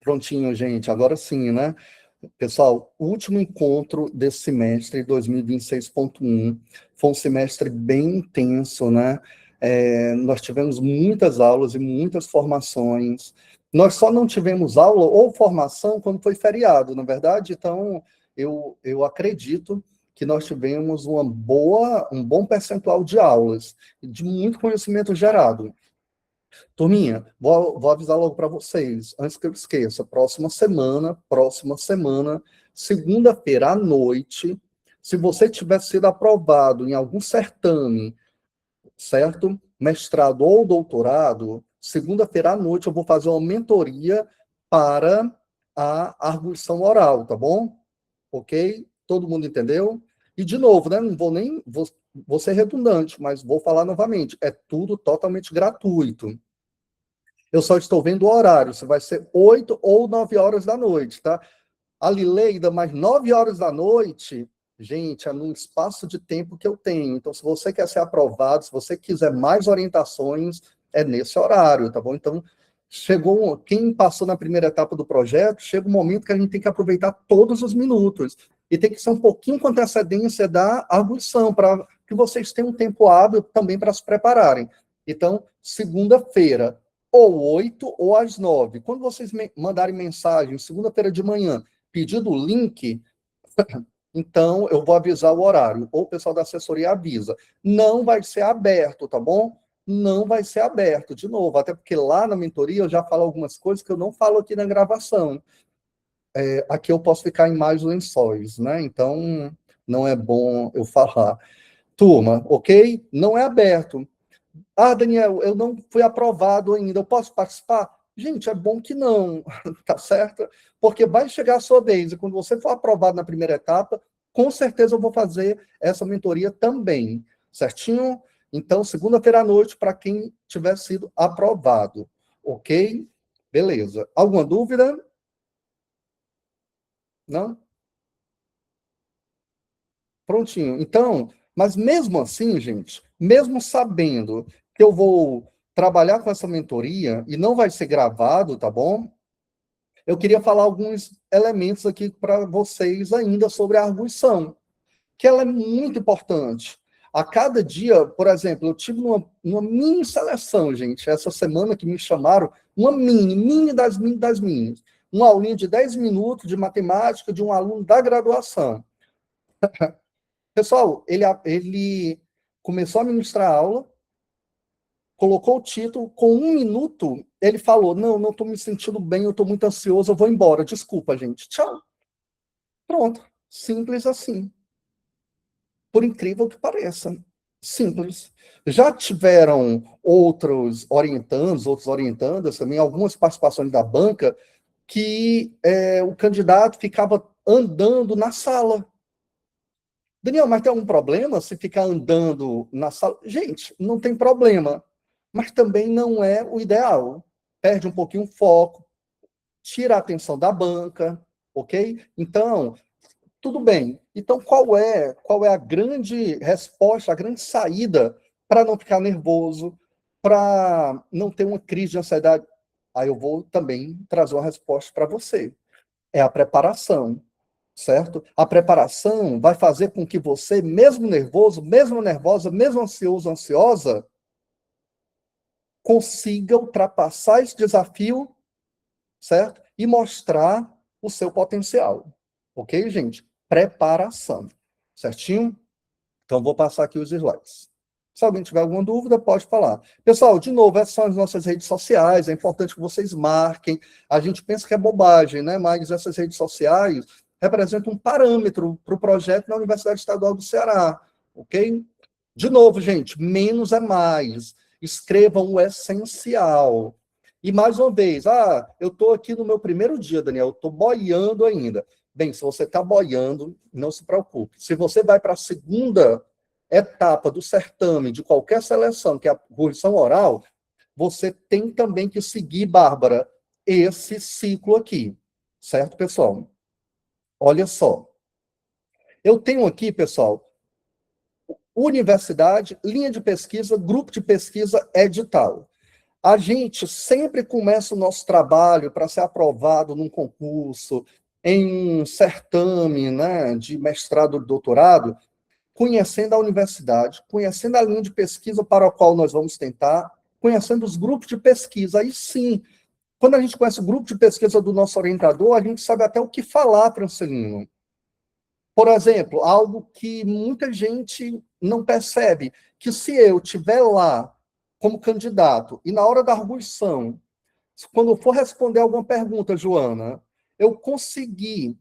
Prontinho, gente, agora sim, né? Pessoal, o último encontro desse semestre, 2026.1, foi um semestre bem intenso, né? Nós tivemos muitas aulas e muitas formações. Nós só não tivemos aula ou formação quando foi feriado, na verdade. Então, eu acredito que nós tivemos um bom percentual de aulas, de muito conhecimento gerado. Turminha, vou avisar logo para vocês, antes que eu esqueça, próxima semana, segunda-feira à noite, se você tiver sido aprovado em algum certame, certo? Mestrado ou doutorado, segunda-feira à noite eu vou fazer uma mentoria para a arguição oral, tá bom? Ok? Todo mundo entendeu? E, de novo, né? Não vou ser redundante, mas vou falar novamente, é tudo totalmente gratuito. Eu só estou vendo o horário, se vai ser 8 ou 9 horas da noite, tá? A Lileida, mais 9 horas da noite, gente, é num espaço de tempo que eu tenho. Então, se você quer ser aprovado, se você quiser mais orientações, é nesse horário, tá bom? Então, quem passou na primeira etapa do projeto, chega um momento que a gente tem que aproveitar todos os minutos. E tem que ser um pouquinho com antecedência da arguição, para que vocês tenham um tempo hábil também para se prepararem. Então, segunda-feira, ou 8 ou às 9. Quando vocês mandarem mensagem, segunda-feira de manhã, pedindo o link, então eu vou avisar o horário, ou o pessoal da assessoria avisa. Não vai ser aberto, tá bom? Não vai ser aberto, de novo, até porque lá na mentoria eu já falo algumas coisas que eu não falo aqui na gravação. Aqui eu posso ficar em mais lençóis, né? Então, não é bom eu falar. Turma, ok? Não é aberto. Ah, Daniel, eu não fui aprovado ainda, eu posso participar? Gente, é bom que não, tá certo? Porque vai chegar a sua vez, e quando você for aprovado na primeira etapa, com certeza eu vou fazer essa mentoria também, certinho? Então, segunda-feira à noite, para quem tiver sido aprovado, ok? Beleza. Alguma dúvida? Não? Prontinho. Então, mas mesmo assim, gente, mesmo sabendo que eu vou trabalhar com essa mentoria e não vai ser gravado, tá bom? Eu queria falar alguns elementos aqui para vocês ainda sobre a arguição, que ela é muito importante. A cada dia, por exemplo, eu tive uma mini seleção, gente, essa semana que me chamaram, uma mini das minis. Uma aulinha de 10 minutos de matemática de um aluno da graduação. Pessoal, ele começou a ministrar a aula, colocou o título, com 1 minuto, ele falou, não estou me sentindo bem, eu estou muito ansioso, eu vou embora, desculpa, gente, tchau. Pronto, simples assim. Por incrível que pareça, simples. Já tiveram outros orientandas também, algumas participações da banca, que o candidato ficava andando na sala. Daniel, mas tem algum problema se ficar andando na sala? Gente, não tem problema, mas também não é o ideal. Perde um pouquinho o foco, tira a atenção da banca, ok? Então, tudo bem. Então, qual é a grande resposta, a grande saída para não ficar nervoso, para não ter uma crise de ansiedade? Aí eu vou também trazer uma resposta para você. É a preparação, certo? A preparação vai fazer com que você, mesmo nervoso, mesmo nervosa, mesmo ansioso, ansiosa, consiga ultrapassar esse desafio, certo? E mostrar o seu potencial. Ok, gente? Preparação. Certinho? Então, vou passar aqui os slides. Se alguém tiver alguma dúvida, pode falar. Pessoal, de novo, essas são as nossas redes sociais, é importante que vocês marquem. A gente pensa que é bobagem, né? Mas essas redes sociais representam um parâmetro para o projeto na Universidade Estadual do Ceará, ok? De novo, gente, menos é mais. Escrevam o essencial. E mais uma vez, eu estou aqui no meu primeiro dia, Daniel, eu estou boiando ainda. Bem, se você está boiando, não se preocupe. Se você vai para a segunda etapa do certame de qualquer seleção, que é a correção oral, você tem também que seguir, Bárbara, esse ciclo aqui. Certo, pessoal? Olha só. Eu tenho aqui, pessoal, universidade, linha de pesquisa, grupo de pesquisa, edital. A gente sempre começa o nosso trabalho para ser aprovado num concurso, em um certame, né, de mestrado ou doutorado, conhecendo a universidade, conhecendo a linha de pesquisa para a qual nós vamos tentar, conhecendo os grupos de pesquisa. Aí sim, quando a gente conhece o grupo de pesquisa do nosso orientador, a gente sabe até o que falar, Francelino. Por exemplo, algo que muita gente não percebe, que se eu estiver lá como candidato e na hora da arguição, quando eu for responder alguma pergunta, Joana, eu conseguir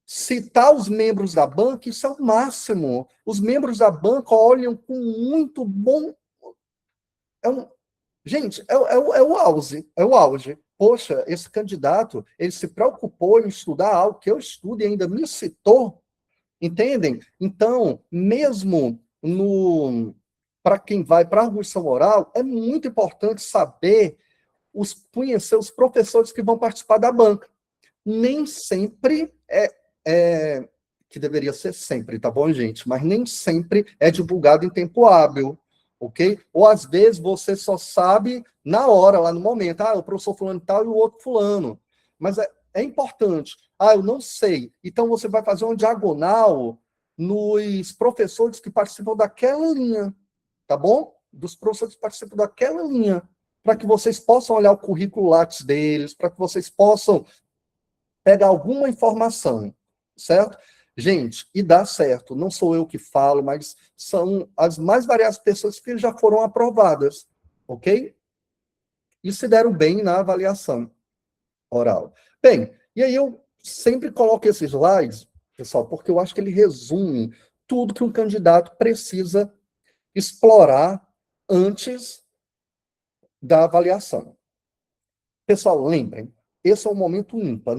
citar os membros da banca, isso é o máximo. Os membros da banca olham com muito bom... É um... Gente, é o auge, é o auge. Poxa, esse candidato, ele se preocupou em estudar algo que eu estudo e ainda me citou, entendem? Então, mesmo no... Para quem vai para a arguição oral, é muito importante saber conhecer os professores que vão participar da banca. Nem sempre que deveria ser sempre, tá bom, gente? Mas nem sempre é divulgado em tempo hábil, ok? Ou às vezes você só sabe na hora, lá no momento, o professor fulano tal e o outro fulano. Mas é importante. Eu não sei. Então você vai fazer uma diagonal nos professores que participam daquela linha, tá bom? Dos professores que participam daquela linha, para que vocês possam olhar o currículo Lattes deles, para que vocês possam pegar alguma informação, certo? Gente, e dá certo. Não sou eu que falo, mas são as mais variadas pessoas que já foram aprovadas, ok? E se deram bem na avaliação oral. Bem, e aí eu sempre coloco esses slides, pessoal, porque eu acho que ele resume tudo que um candidato precisa explorar antes da avaliação. Pessoal, lembrem, esse é um momento ímpar.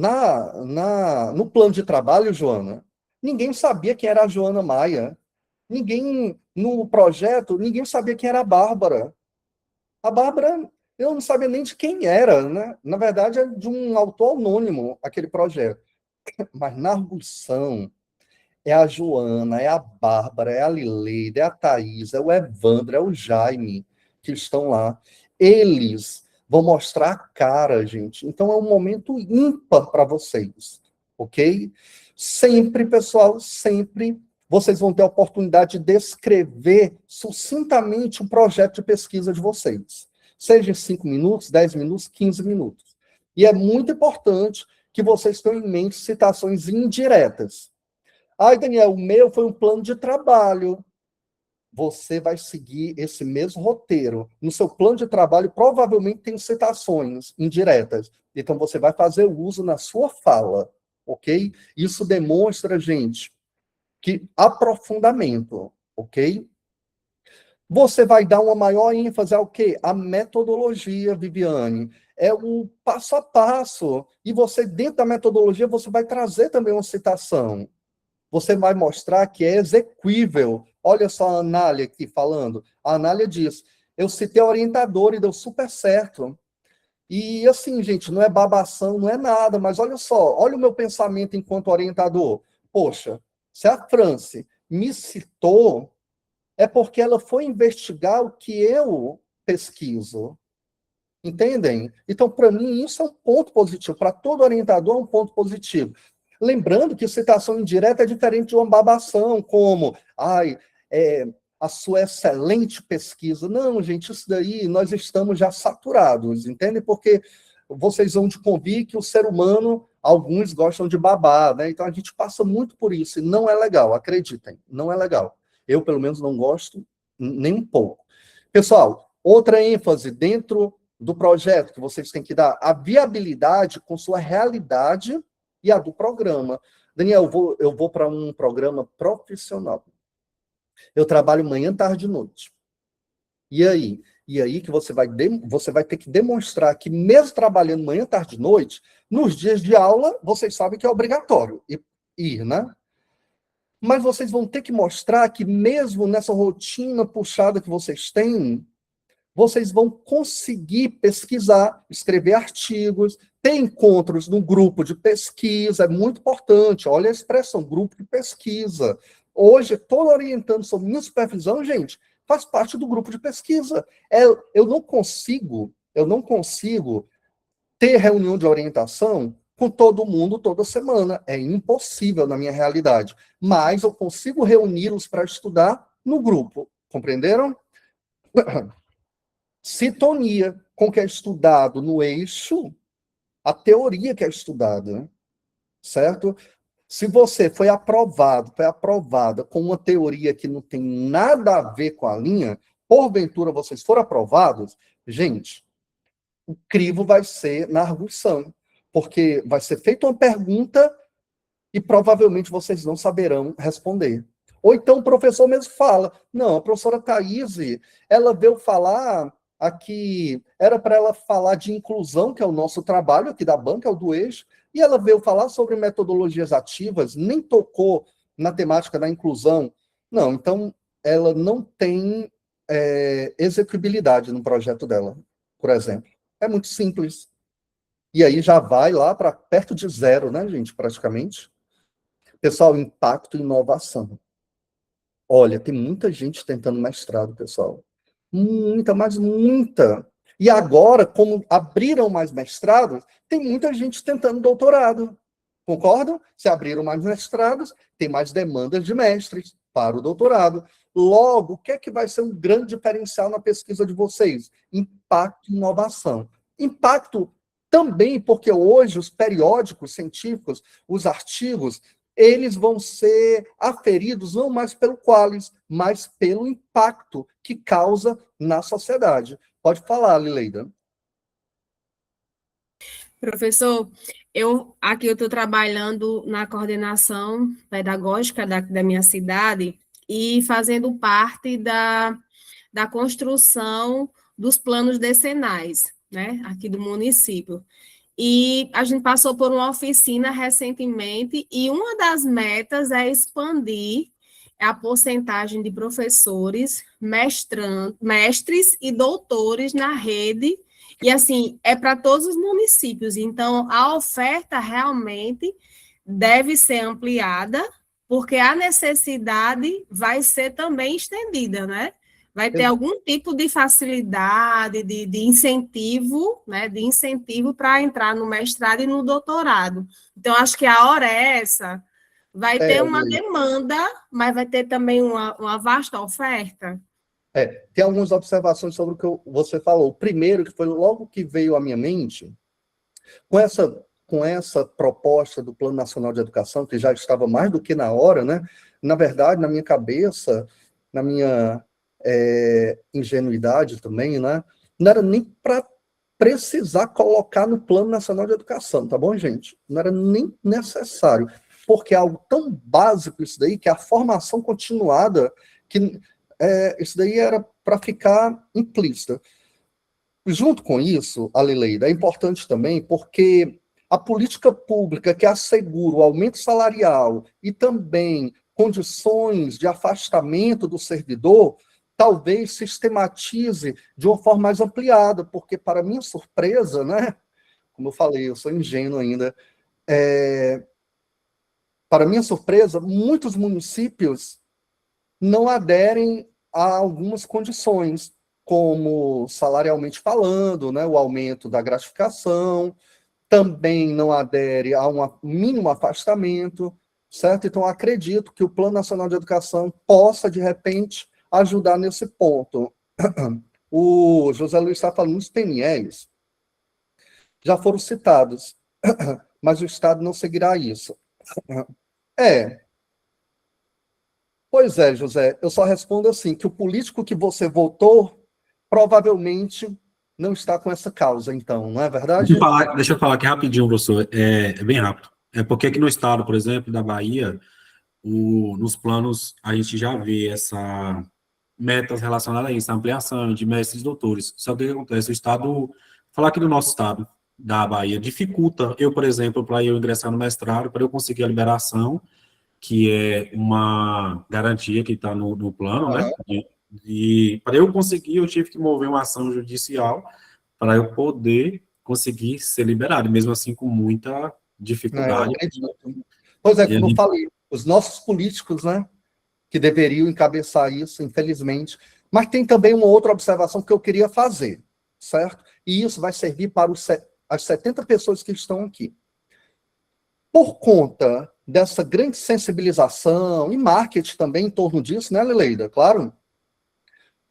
No plano de trabalho, Joana, ninguém sabia quem era a Joana Maia. Ninguém, no projeto, ninguém sabia quem era a Bárbara. A Bárbara, eu não sabia nem de quem era, né? Na verdade, é de um autor anônimo, aquele projeto. Mas na arguição, é a Joana, é a Bárbara, é a Lileida, é a Thaís, é o Evandro, é o Jaime que estão lá. Eles vão mostrar a cara, gente. Então é um momento ímpar para vocês, ok? Sempre, pessoal, sempre vocês vão ter a oportunidade de descrever sucintamente o projeto de pesquisa de vocês. Seja em 5 minutos, 10 minutos, 15 minutos. E é muito importante que vocês tenham em mente citações indiretas. Daniel, o meu foi um plano de trabalho. Você vai seguir esse mesmo roteiro. No seu plano de trabalho, provavelmente tem citações indiretas. Então, você vai fazer o uso na sua fala, ok? Isso demonstra, gente, que aprofundamento, ok? Você vai dar uma maior ênfase ao quê? A metodologia, Viviane. É o passo a passo. E você, dentro da metodologia, você vai trazer também uma citação. Você vai mostrar que é exequível. Olha só a Anália aqui falando. A Anália diz, eu citei a orientadora e deu super certo. E assim, gente, não é babação, não é nada, mas olha só, olha o meu pensamento enquanto orientador. Poxa, se a France me citou, é porque ela foi investigar o que eu pesquiso. Entendem? Então, para mim, isso é um ponto positivo. Para todo orientador, é um ponto positivo. Lembrando que citação indireta é diferente de uma babação, como, a sua excelente pesquisa. Não, gente, isso daí nós estamos já saturados, entende? Porque vocês vão de convir que o ser humano, alguns gostam de babar, né? Então a gente passa muito por isso, e não é legal, acreditem, não é legal. Eu, pelo menos, não gosto nem um pouco. Pessoal, outra ênfase dentro do projeto que vocês têm que dar, a viabilidade com sua realidade e a do programa. Daniel, eu vou para um programa profissional. Eu trabalho manhã, tarde e noite. E aí? E aí que você vai ter que demonstrar que mesmo trabalhando manhã, tarde e noite, nos dias de aula, vocês sabem que é obrigatório ir, né? Mas vocês vão ter que mostrar que mesmo nessa rotina puxada que vocês têm, vocês vão conseguir pesquisar, escrever artigos, ter encontros no grupo de pesquisa, é muito importante. Olha a expressão, grupo de pesquisa. Hoje, todo orientando sobre minha supervisão, gente, faz parte do grupo de pesquisa. Eu não consigo Eu não consigo ter reunião de orientação com todo mundo toda semana. É impossível na minha realidade. Mas eu consigo reuni-los para estudar no grupo. Compreenderam? Sintonia com o que é estudado no eixo, a teoria que é estudada, né? Certo? Se você foi aprovada com uma teoria que não tem nada a ver com a linha, porventura vocês foram aprovados, gente, o crivo vai ser na arguição, porque vai ser feita uma pergunta e provavelmente vocês não saberão responder. Ou então o professor mesmo fala, não, a professora Thaís, ela veio falar aqui, era para ela falar de inclusão, que é o nosso trabalho aqui da banca, é o do eixo, e ela veio falar sobre metodologias ativas, nem tocou na temática da inclusão. Não, então ela não tem execuibilidade no projeto dela, por exemplo. É muito simples. E aí já vai lá para perto de zero, né, gente, praticamente. Pessoal, impacto e inovação. Olha, tem muita gente tentando mestrado, pessoal. Muita, mas muita. E agora, como abriram mais mestrados, tem muita gente tentando doutorado. Concordam? Se abriram mais mestrados, tem mais demandas de mestres para o doutorado. Logo, o que é que vai ser um grande diferencial na pesquisa de vocês? Impacto e inovação. Impacto também porque hoje os periódicos científicos, os artigos, eles vão ser aferidos não mais pelo qualis, mas pelo impacto que causa na sociedade. Pode falar, Lileida. Professor, aqui eu estou trabalhando na coordenação pedagógica da minha cidade e fazendo parte da construção dos planos decenais, né, aqui do município. E a gente passou por uma oficina recentemente e uma das metas é expandir a porcentagem de professores, mestres e doutores na rede. E, assim, é para todos os municípios. Então, a oferta realmente deve ser ampliada, porque a necessidade vai ser também estendida, né? Vai ter algum tipo de facilidade, de incentivo, né? De incentivo para entrar no mestrado e no doutorado. Então, acho que a hora é essa. Vai ter uma demanda, mas vai ter também uma vasta oferta. Tem algumas observações sobre o que você falou. O primeiro, que foi logo que veio à minha mente, com essa proposta do Plano Nacional de Educação, que já estava mais do que na hora, né? Na verdade, na minha cabeça, na minha ingenuidade também, né? Não era nem para precisar colocar no Plano Nacional de Educação, tá bom, gente? Não era nem necessário, porque é algo tão básico isso daí, que é a formação continuada, que isso daí era para ficar implícita. Junto com isso, a Lileida, é importante também porque a política pública que assegura o aumento salarial e também condições de afastamento do servidor, talvez sistematize de uma forma mais ampliada, porque, para minha surpresa, né, como eu falei, eu sou ingênuo ainda, para minha surpresa, muitos municípios não aderem a algumas condições, como salarialmente falando, né, o aumento da gratificação, também não adere a um mínimo afastamento, certo? Então, acredito que o Plano Nacional de Educação possa, de repente, ajudar nesse ponto. O José Luiz está falando, os PNEs já foram citados, mas o Estado não seguirá isso. Pois é, José, eu só respondo assim, que o político que você votou provavelmente não está com essa causa, então, não é verdade? Deixa eu falar aqui rapidinho, professor, é bem rápido. É porque aqui no estado, por exemplo, da Bahia, nos planos a gente já vê essa metas relacionadas a isso, a ampliação de mestres e doutores. Só que o que acontece? O estado, falar aqui do nosso estado, da Bahia, dificulta eu, por exemplo, para eu ingressar no mestrado, para eu conseguir a liberação, que é uma garantia que está no plano, né? E para eu conseguir, eu tive que mover uma ação judicial para eu poder conseguir ser liberado, mesmo assim com muita dificuldade. Pois é, como eu falei, os nossos políticos, né, que deveriam encabeçar isso, infelizmente. Mas tem também uma outra observação que eu queria fazer, certo? e isso vai servir para as 70 pessoas que estão aqui. Por conta dessa grande sensibilização e marketing também em torno disso, né, Leleida? Claro,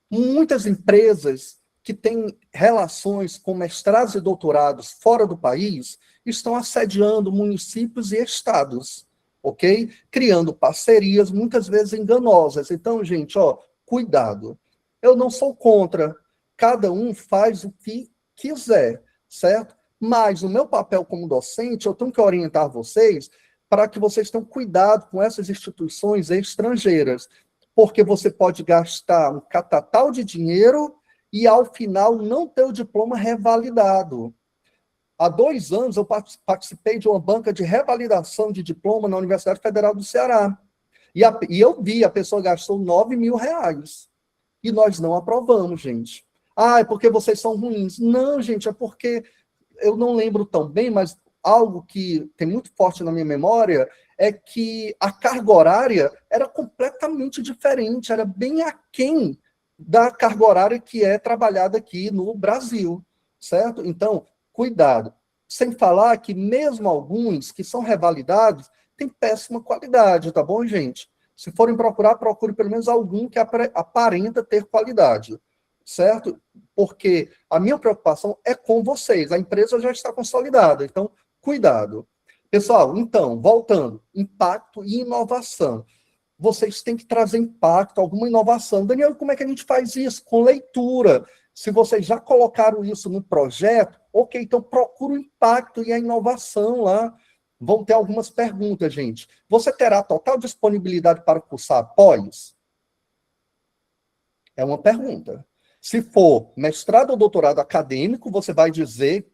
muitas empresas que têm relações com mestrados e doutorados fora do país estão assediando municípios e estados, ok? Criando parcerias, muitas vezes enganosas. Então, gente, ó, cuidado. Eu não sou contra. Cada um faz o que quiser, certo? Mas o meu papel como docente, eu tenho que orientar vocês para que vocês tenham cuidado com essas instituições estrangeiras, porque você pode gastar um catatal de dinheiro e, ao final, não ter o diploma revalidado. Há 2 anos, eu participei de uma banca de revalidação de diploma na Universidade Federal do Ceará. E eu vi, a pessoa gastou R$9 mil. E nós não aprovamos, gente. Ah, é porque vocês são ruins. Não, gente, é porque eu não lembro tão bem, mas algo que tem muito forte na minha memória é que a carga horária era completamente diferente, era bem aquém da carga horária que é trabalhada aqui no Brasil, certo? Então, cuidado. Sem falar que mesmo alguns que são revalidados têm péssima qualidade, tá bom, gente? Se forem procurar, procure pelo menos algum que aparenta ter qualidade, certo? Porque a minha preocupação é com vocês, a empresa já está consolidada, então, cuidado. Pessoal, então, voltando, impacto e inovação. Vocês têm que trazer impacto, alguma inovação. Daniel, como é que a gente faz isso? Com leitura. Se vocês já colocaram isso no projeto, ok, então procura o impacto e a inovação lá. Vão ter algumas perguntas, gente. Você terá total disponibilidade para cursar após? É uma pergunta. Se for mestrado ou doutorado acadêmico, você vai dizer...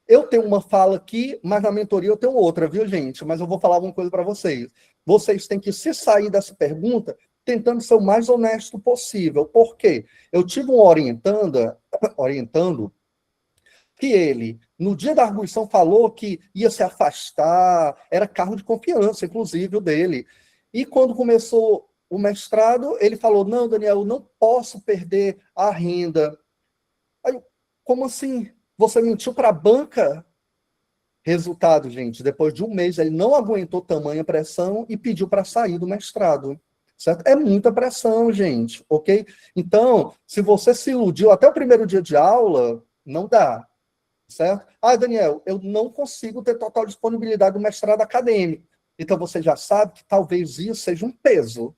Eu tenho uma fala aqui, mas na mentoria eu tenho outra, viu, gente? Mas eu vou falar uma coisa para vocês. Vocês têm que se sair dessa pergunta tentando ser o mais honesto possível. Por quê? Eu tive um orientando que ele, no dia da arguição, falou que ia se afastar, era cargo de confiança, inclusive, o dele. E quando começou o mestrado, ele falou, não, Daniel, eu não posso perder a renda. Aí, como assim? Você mentiu para a banca? Resultado, gente, depois de 1 mês, ele não aguentou tamanha pressão e pediu para sair do mestrado. Certo? É muita pressão, gente, ok? Então, se você se iludiu até o primeiro dia de aula, não dá, certo? Ah, Daniel, eu não consigo ter total disponibilidade do mestrado acadêmico. Então, você já sabe que talvez isso seja um peso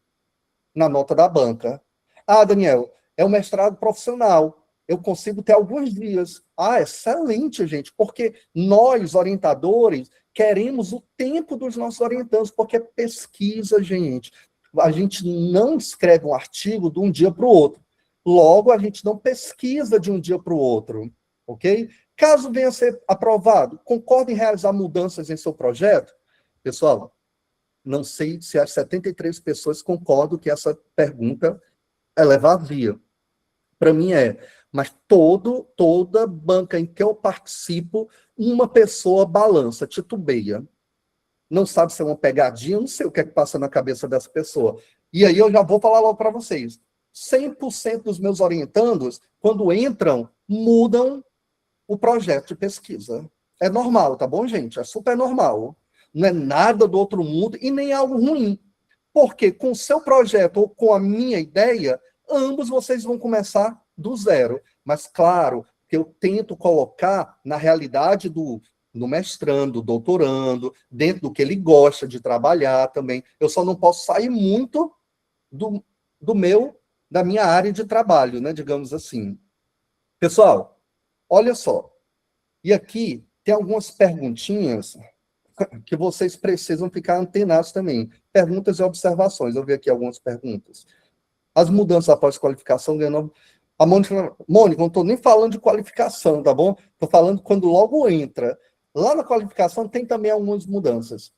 na nota da banca. Ah, Daniel, é um mestrado profissional. Eu consigo ter alguns dias. Ah, excelente, gente, porque nós, orientadores, queremos o tempo dos nossos orientandos, porque é pesquisa, gente. A gente não escreve um artigo de um dia para o outro. Logo, a gente não pesquisa de um dia para o outro, ok? Caso venha a ser aprovado, concorda em realizar mudanças em seu projeto? Pessoal, não sei se as 73 pessoas concordam que essa pergunta ela é vazia. Para mim mas toda banca em que eu participo, uma pessoa balança, titubeia. Não sabe se é uma pegadinha, não sei o que é que passa na cabeça dessa pessoa. E aí eu já vou falar logo para vocês. 100% dos meus orientandos, quando entram, mudam o projeto de pesquisa. É normal, tá bom, gente? É super normal. Não é nada do outro mundo e nem algo ruim. Porque com o seu projeto ou com a minha ideia, ambos vocês vão começar do zero. Mas, claro, que eu tento colocar na realidade do mestrando, doutorando, dentro do que ele gosta de trabalhar também. Eu só não posso sair muito da minha área de trabalho, né, digamos assim. Pessoal, olha só. E aqui tem algumas perguntinhas que vocês precisam ficar antenados também. Perguntas e observações. Eu vi aqui algumas perguntas. As mudanças após qualificação ganhando... A Mônica, não estou nem falando de qualificação, tá bom? Estou falando quando logo entra. Lá na qualificação tem também algumas mudanças.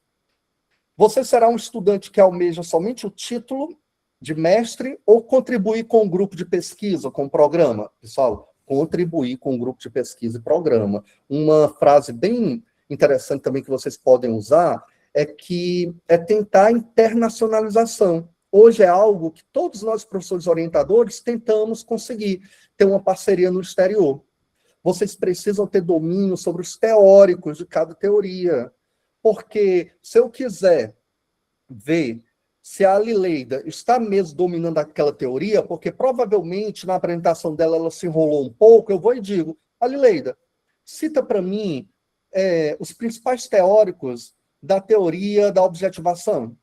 Você será um estudante que almeja somente o título de mestre ou contribuir com um grupo de pesquisa, com um programa? Pessoal, contribuir com um grupo de pesquisa e programa. Uma frase bem interessante também que vocês podem usar é que é tentar a internacionalização. Hoje é algo que todos nós, professores orientadores, tentamos conseguir. ter uma parceria no exterior. Vocês precisam ter domínio sobre os teóricos de cada teoria. Porque se eu quiser ver se a Alileida está mesmo dominando aquela teoria, porque provavelmente na apresentação dela ela se enrolou um pouco, eu vou e digo, Alileida, cita para mim os principais teóricos da teoria da objetivação.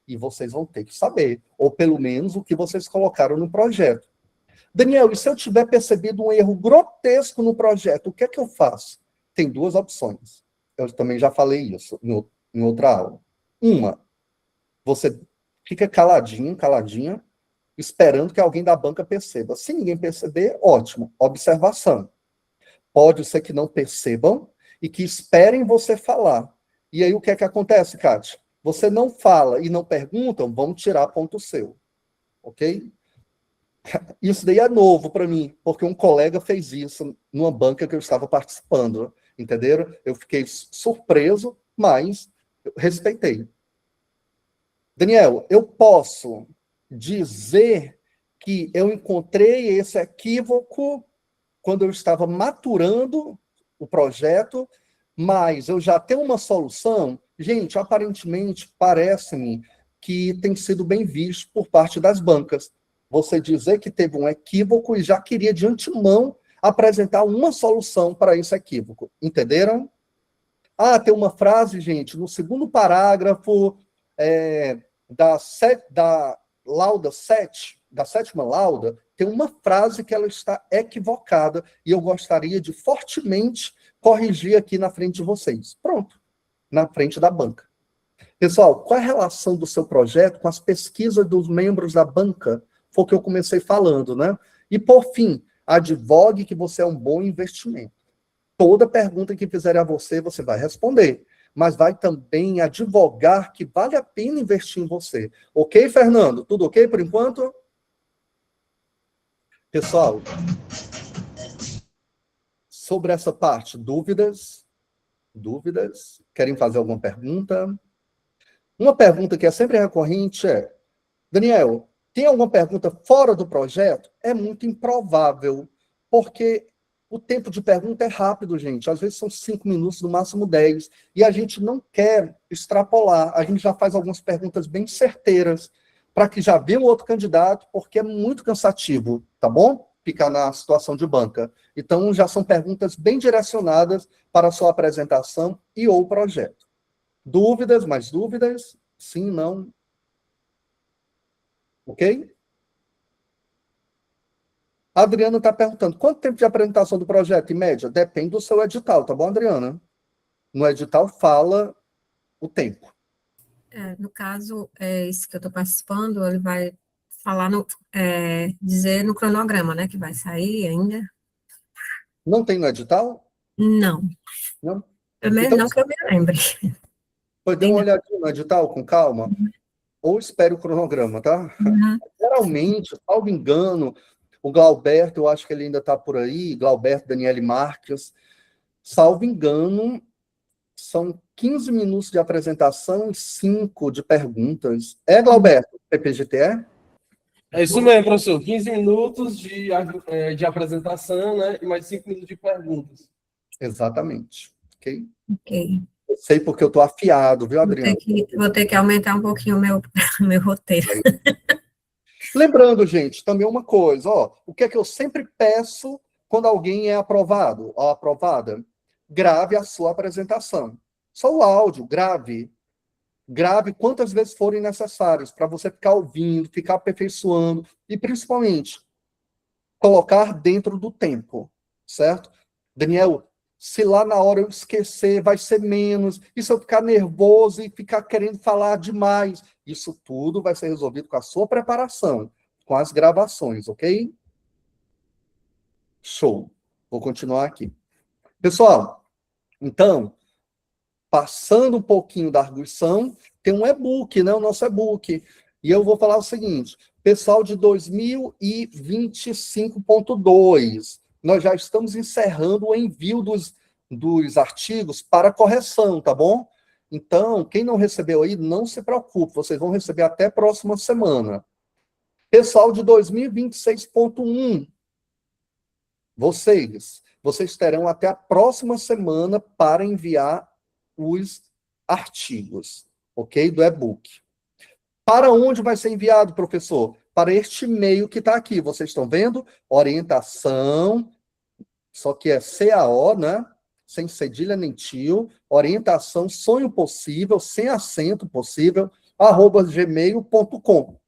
E vocês vão ter que saber, ou pelo menos o que vocês colocaram no projeto. Daniel, e se eu tiver percebido um erro grotesco no projeto, o que é que eu faço? Tem duas opções. Eu também já falei isso em outra aula. Uma, você fica caladinho, caladinha, esperando que alguém da banca perceba. Se ninguém perceber, ótimo. Observação. Pode ser que não percebam e que esperem você falar. E aí o que é que acontece, Kátia? Você não fala e não perguntam, vão tirar ponto seu. Ok? Isso daí é novo para mim, porque um colega fez isso numa banca que eu estava participando. Entenderam? Eu fiquei surpreso, mas eu respeitei. Daniel, eu posso dizer que eu encontrei esse equívoco quando eu estava maturando o projeto, mas eu já tenho uma solução? Gente, aparentemente, parece-me que tem sido bem visto por parte das bancas. Você dizer que teve um equívoco e já queria de antemão apresentar uma solução para esse equívoco. Entenderam? Ah, tem uma frase, gente, no segundo parágrafo da lauda 7, da sétima lauda, tem uma frase que ela está equivocada e eu gostaria de fortemente corrigir aqui na frente de vocês. Pronto, na frente da banca. Pessoal, qual é a relação do seu projeto com as pesquisas dos membros da banca? Foi o que eu comecei falando, né? E, por fim, advogue que você é um bom investimento. Toda pergunta que fizerem a você, você vai responder. Mas vai também advogar que vale a pena investir em você. Ok, Fernando? Tudo ok por enquanto? Pessoal, sobre essa parte, dúvidas? Dúvidas? Querem fazer alguma pergunta? Uma pergunta que é sempre recorrente é, Daniel, tem alguma pergunta fora do projeto? É muito improvável, porque o tempo de pergunta é rápido, gente. Às vezes são 5 minutos, no máximo 10. E a gente não quer extrapolar. A gente já faz algumas perguntas bem certeiras, para que já venha o outro candidato, porque é muito cansativo, tá bom? Ficar na situação de banca. Então, já são perguntas bem direcionadas para a sua apresentação e ou projeto. Dúvidas? Mais dúvidas? Sim, não? Ok? A Adriana está perguntando, quanto tempo de apresentação do projeto, em média? Depende do seu edital, tá bom, Adriana? No edital fala o tempo. No caso, esse que eu estou participando, ele vai falar, dizer no cronograma, né, que vai sair ainda. Não tem no edital? Não. Não? Primeiro, Então, não que eu me lembre. pode dar uma olhadinha no edital com calma, ou espere o cronograma, tá? Uhum. Geralmente, salvo engano, o Glauberto, eu acho que ele ainda está por aí, Glauberto Daniele Marques, salvo engano, são 15 minutos de apresentação e 5 de perguntas. É, Glauberto, PPGTE? É isso mesmo, professor. 15 minutos de apresentação, né? E mais 5 minutos de perguntas. Exatamente. Ok? Ok. Eu sei porque eu estou afiado, viu, Adriano? Vou ter que aumentar um pouquinho o meu roteiro. Lembrando, gente, também uma coisa, ó, o que é que eu sempre peço quando alguém é aprovado ou aprovada? Grave a sua apresentação. Só o áudio, grave. Grave quantas vezes forem necessárias, para você ficar ouvindo, ficar aperfeiçoando, e principalmente, colocar dentro do tempo, certo? Daniel, se lá na hora eu esquecer, vai ser menos, e se eu ficar nervoso e ficar querendo falar demais, isso tudo vai ser resolvido com a sua preparação, com as gravações, ok? Show. Vou continuar aqui. Pessoal, então, passando um pouquinho da arguição, tem um e-book, né? O nosso e-book. E eu vou falar o seguinte, pessoal de 2025.2, nós já estamos encerrando o envio dos artigos para correção, tá bom? Então, quem não recebeu aí, não se preocupe, vocês vão receber até a próxima semana. Pessoal de 2026.1, vocês terão até a próxima semana para enviar os artigos, ok? Do e-book. Para onde vai ser enviado, professor? Para este e-mail que está aqui. Vocês estão vendo? Orientação, só que é CAO, né? Sem cedilha nem tio. Orientação, sonho possível, sem acento possível, @gmail.com.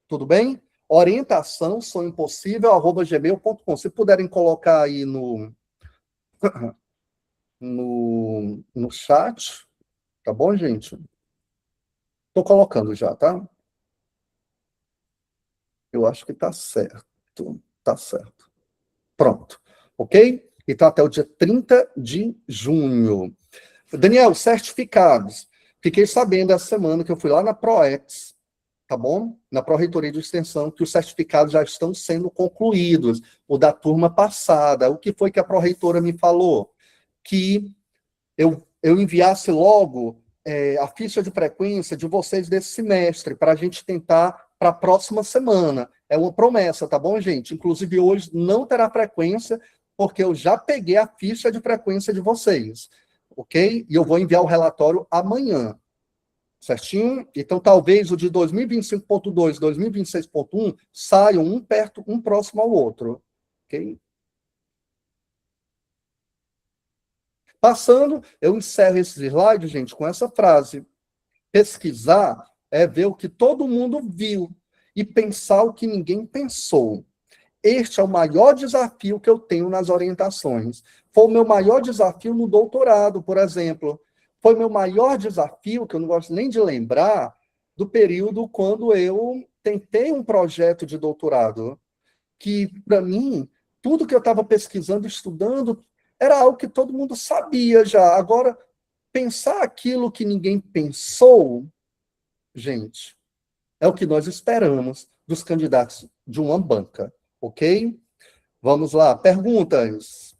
Tudo bem? Orientação, sonho possível, @gmail.com. Se puderem colocar aí no chat, tá bom, gente? Estou colocando já, tá? Eu acho que está certo. Tá certo. Pronto. Ok? Então, até o dia 30 de junho. Daniel, certificados. Fiquei sabendo essa semana que eu fui lá na ProEx, tá bom? Na Pró-Reitoria de Extensão, que os certificados já estão sendo concluídos, o da turma passada. O que foi que a Pró-Reitora me falou? Que eu enviasse logo a ficha de frequência de vocês desse semestre, para a gente tentar para a próxima semana. É uma promessa, tá bom, gente? Inclusive, hoje não terá frequência, porque eu já peguei a ficha de frequência de vocês, ok? E eu vou enviar o relatório amanhã, certinho? Então, talvez o de 2025.2 e 2026.1 saiam um próximo ao outro, ok? Passando, eu encerro esse slide, gente, com essa frase. Pesquisar é ver o que todo mundo viu e pensar o que ninguém pensou. Este é o maior desafio que eu tenho nas orientações. Foi o meu maior desafio no doutorado, por exemplo. Foi o meu maior desafio, que eu não gosto nem de lembrar, do período quando eu tentei um projeto de doutorado, que, para mim, tudo que eu estava pesquisando, estudando, era algo que todo mundo sabia já. Agora, pensar aquilo que ninguém pensou, gente, é o que nós esperamos dos candidatos de uma banca, ok? Vamos lá, perguntas.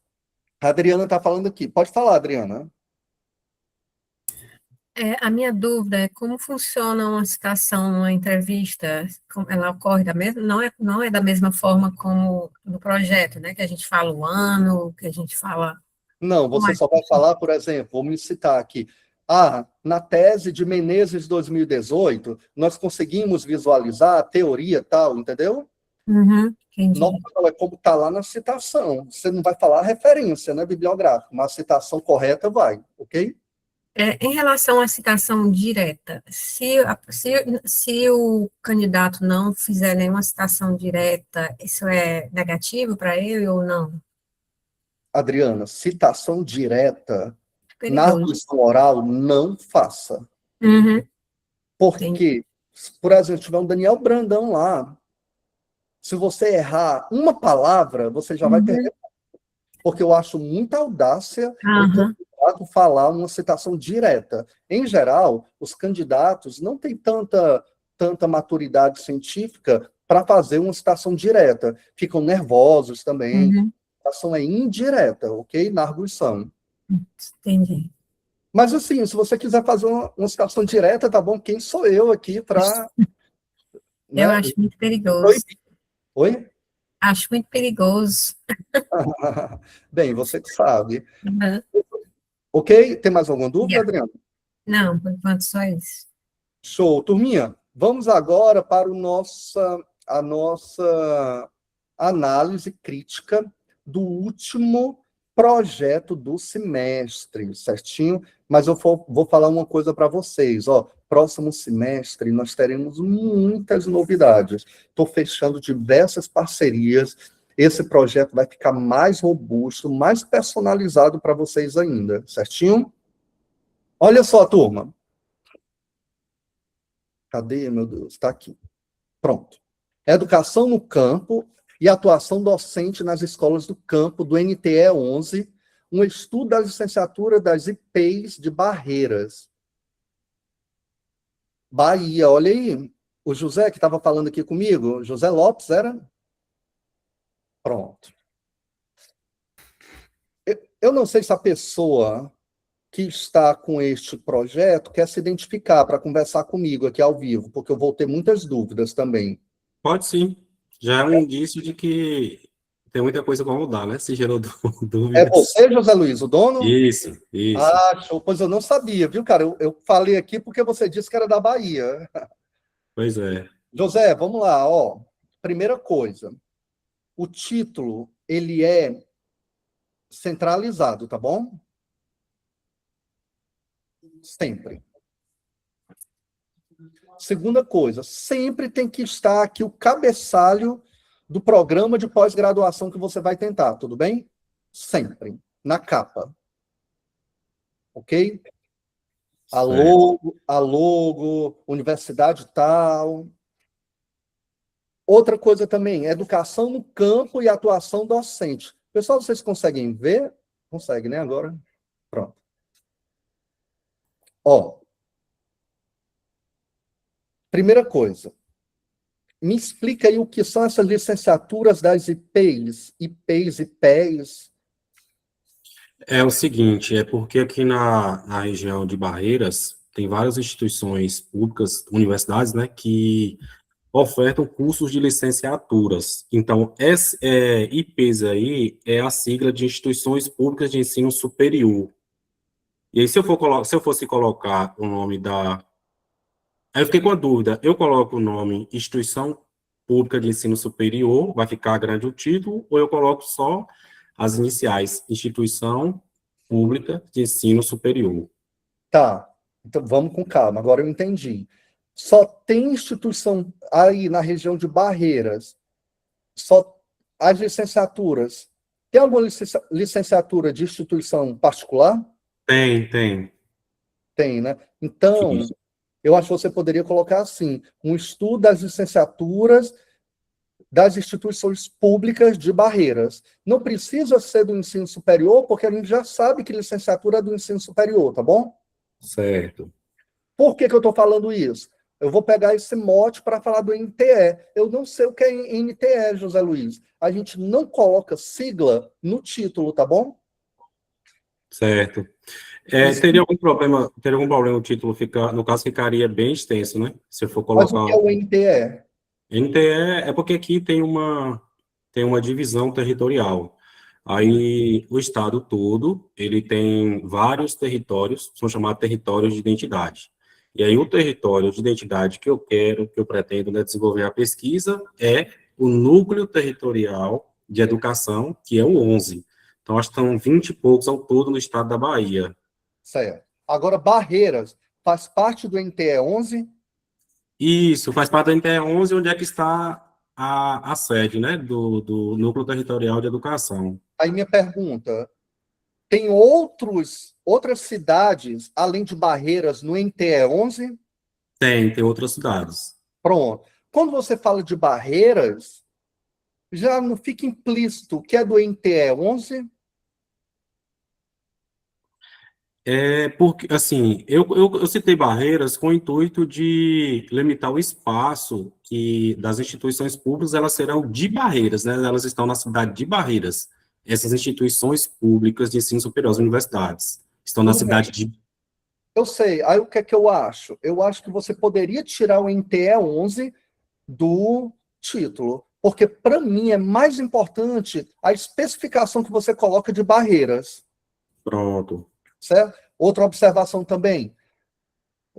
A Adriana está falando aqui. Pode falar, Adriana. A minha dúvida é como funciona uma citação, uma entrevista, ela ocorre não é da mesma forma como no projeto, né? Que a gente fala o ano, que a gente fala... Não, você só vai falar, por exemplo, vou me citar aqui. Na tese de Menezes 2018, nós conseguimos visualizar a teoria tal, entendeu? Entendi. Não é como está lá na citação. Você não vai falar a referência, né, bibliográfica, mas a citação correta vai, ok? Em relação à citação direta, se o candidato não fizer nenhuma citação direta, isso é negativo para ele ou não? Adriana, citação direta na Perigoso. arguição oral, não faça. Porque, por exemplo, tiver um Daniel Brandão lá, se você errar uma palavra, você já vai perder. Porque eu acho muita audácia o candidato falar uma citação direta. Em geral, os candidatos não têm tanta maturidade científica para fazer uma citação direta. Ficam nervosos também. A citação é indireta, ok? Na arguição. Entendi. Mas, assim, se você quiser fazer uma citação direta, tá bom? Quem sou eu aqui para... Eu acho muito perigoso. Oi? Acho muito perigoso. Bem, você que sabe. Ok? Tem mais alguma dúvida, Adriana? Não, por enquanto só isso. Show. Turminha, vamos agora para a nossa análise crítica do último projeto do semestre, certinho? Mas eu vou falar uma coisa para vocês, ó. Próximo semestre nós teremos muitas novidades. Estou fechando diversas parcerias. Esse projeto vai ficar mais robusto, mais personalizado para vocês ainda, certinho? Olha só, turma. Cadê, meu Deus? Está aqui. Pronto. Educação no campo e atuação docente nas escolas do campo do NTE 11, um estudo da licenciatura das IPs de Barreiras. Bahia, olha aí. O José que estava falando aqui comigo, José Lopes, era? Pronto. Eu não sei se a pessoa que está com este projeto quer se identificar para conversar comigo aqui ao vivo, porque eu vou ter muitas dúvidas também. Pode sim. Já é um indício de que tem muita coisa para mudar, né? Se gerou É dúvidas. você, José Luiz, o dono? Isso. Ah, show. Pois eu não sabia, viu, cara? Eu falei aqui porque você disse que era da Bahia. Pois é. José, vamos lá, ó. Primeira coisa, o título, ele é centralizado, tá bom? Sempre. Segunda coisa, sempre tem que estar aqui o cabeçalho do programa de pós-graduação que você vai tentar, tudo bem? Sempre. Na capa. Ok? A logo, universidade tal. Outra coisa também, educação no campo e atuação docente. Pessoal, vocês conseguem ver? Consegue, né? Agora? Pronto. Ó, primeira coisa, me explica aí o que são essas licenciaturas das IPs, IPs e PEs. É o seguinte, é porque aqui na região de Barreiras tem várias instituições públicas, universidades, né, que ofertam cursos de licenciaturas. Então, IPs aí é a sigla de Instituições Públicas de Ensino Superior. E aí, se eu fosse colocar o nome da... Aí eu fiquei com a dúvida, eu coloco o nome Instituição Pública de Ensino Superior, vai ficar grande o título, ou eu coloco só as iniciais, Instituição Pública de Ensino Superior. Tá, então vamos com calma, agora eu entendi. Só tem instituição aí na região de Barreiras, só as licenciaturas. Tem alguma licenciatura de instituição particular? Tem. Tem, né? Então, Isso. eu acho que você poderia colocar assim, um estudo das licenciaturas das instituições públicas de Barreiras. Não precisa ser do ensino superior, porque a gente já sabe que licenciatura é do ensino superior, tá bom? Certo. Por que eu estou falando isso? Eu vou pegar esse mote para falar do NTE. Eu não sei o que é NTE, José Luiz. A gente não coloca sigla no título, tá bom? Certo. Isso. Teria algum problema o título ficar, no caso, ficaria bem extenso, né? Se eu for Mas o que é colocar... o NTE? NTE é porque aqui tem uma divisão territorial. Aí, o estado todo, ele tem vários territórios, são chamados territórios de identidade. E aí, o território de identidade que eu pretendo, né, desenvolver a pesquisa, é o núcleo territorial de educação, que é o 11. Então, acho que estão 20 e poucos ao todo no estado da Bahia. Certo. Agora, Barreiras faz parte do NTE 11? Isso, faz parte da NTE-11, onde é que está a sede, né, do Núcleo Territorial de Educação. Aí minha pergunta, tem outras cidades, além de Barreiras, no NTE 11? Tem outras cidades. Pronto. Quando você fala de Barreiras, já não fica implícito que é do NTE 11? Porque, assim, eu citei Barreiras com o intuito de limitar o espaço que das instituições públicas, elas serão de Barreiras, né? Elas estão na cidade de Barreiras. Essas instituições públicas de ensino superior, as universidades, estão na Tudo bem. cidade de... Eu sei. Aí o que é que eu acho? Eu acho que você poderia tirar o NTE 11 do título, porque para mim é mais importante a especificação que você coloca de Barreiras, Pronto. certo? Outra observação também.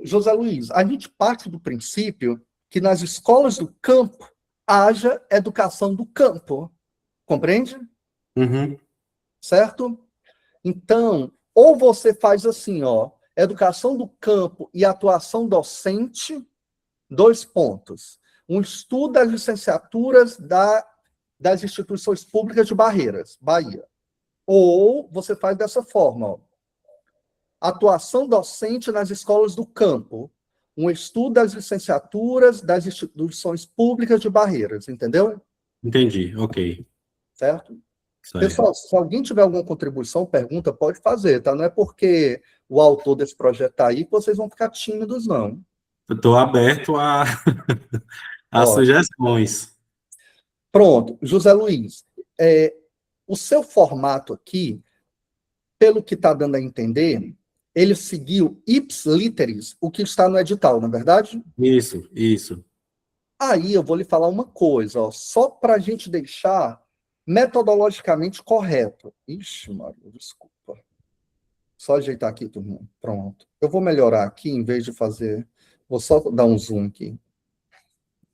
José Luiz, a gente parte do princípio que nas escolas do campo haja educação do campo, compreende? Uhum. Certo? Então, ou você faz assim, ó, educação do campo e atuação docente, 2 pontos. Um estudo das licenciaturas das instituições públicas de Barreiras, Bahia. Ou você faz dessa forma, ó, atuação docente nas escolas do campo, um estudo das licenciaturas das instituições públicas de Barreiras, entendeu? Entendi, ok. Certo? Certo. Pessoal, se alguém tiver alguma contribuição, pergunta, pode fazer, tá? Não é porque o autor desse projeto está aí que vocês vão ficar tímidos, não. Eu estou aberto a Ó, sugestões. pronto, José Luiz, o seu formato aqui, pelo que está dando a entender, ele seguiu ips literis, o que está no edital, não é verdade? Isso. Aí eu vou lhe falar uma coisa, ó, só para a gente deixar Metodologicamente correto. Ixi, Maria, desculpa. Só ajeitar aqui, turma. Pronto. Eu vou melhorar aqui, em vez de fazer... Vou só dar um zoom aqui.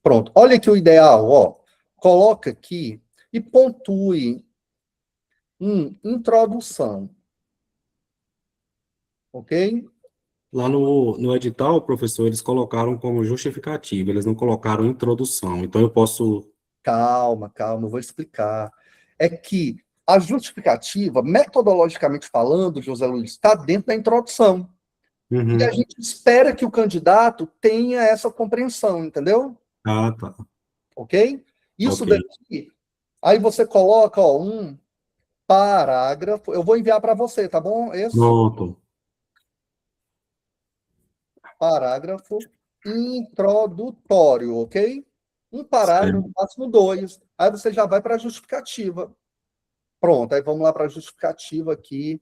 Pronto. Olha aqui o ideal, ó. Coloca aqui e pontue introdução. Ok? Lá no edital, professor, eles colocaram como justificativa, eles não colocaram introdução. Então, eu posso... Calma, eu vou explicar. É que a justificativa, metodologicamente falando, José Luiz, está dentro da introdução. Uhum. E a gente espera que o candidato tenha essa compreensão, entendeu? Ah, tá. Ok? Isso Ok. daqui. Aí você coloca, ó, um parágrafo. Eu vou enviar para você, tá bom? Esse Pronto. parágrafo introdutório, ok? Um parágrafo, Certo. máximo 2. Aí você já vai para a justificativa. Pronto, aí vamos lá para a justificativa aqui